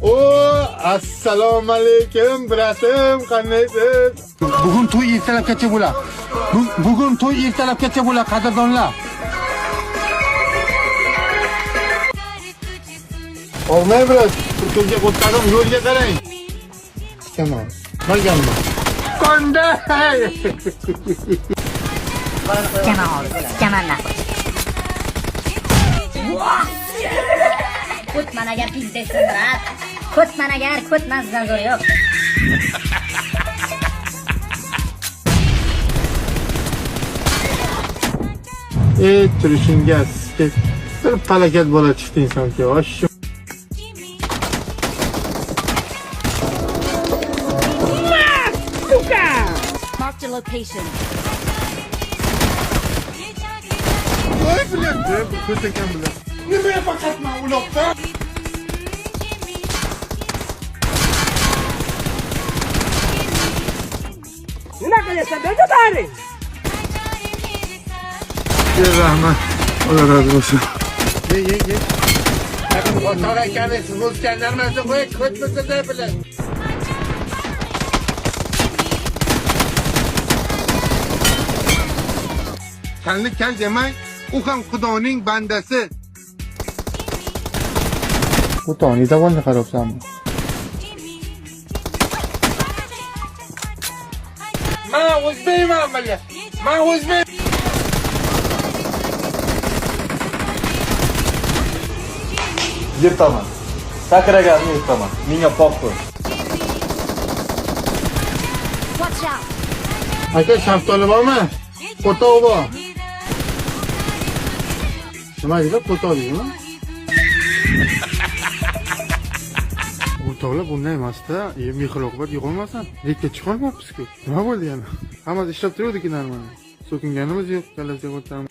O, assalomu alaykum, bratim, qandaysiz? Bugun to'y ertalabgacha bo'lar. Bugun to'y ertalabgacha bo'lar, qadrdonlar. Olmay biroz, turkga qo'ttarim, yo'lga qarang. Tamam. Borganmi? Qanday? Kamanda. Kutman agar pizdaysan, brat. Kutman agar kutmasdan zo'r yo'q. Turishingga bir falokat bola chiqdi insonga. Osh. Mark the location. Voy bilan, ko'rsakan bilan. Nima faqat men uloqda? Nima qilyapsan? Do'da bari. Rahmat. Alloh razı olsun. Ye. Otağa ekansiz, o'zganlarmasa qo'y, ko'tmasa bilan. Kalni kal demang, u ham Xudoning bandasi. Xudoning zavolni qarabsanmi? Men o'zbekman biля. Men o'zbek. Yırtaman. Sakraganni yırtaman. Menga pokqo. Watch out. Aka, shaftoli bormi? Qo'toq bor. Nima deydi? Qo'toq deydimi? O'rtoqlar bunday emas-da. Mehr-oqibat yo'qolmasin. Rekka chiqolmayapsiz-ku. Nima bo'ldi yana? Hammasi ishlab turuvdik normalniy. So'kinganimiz yo'q, kalasiga o'tamiz.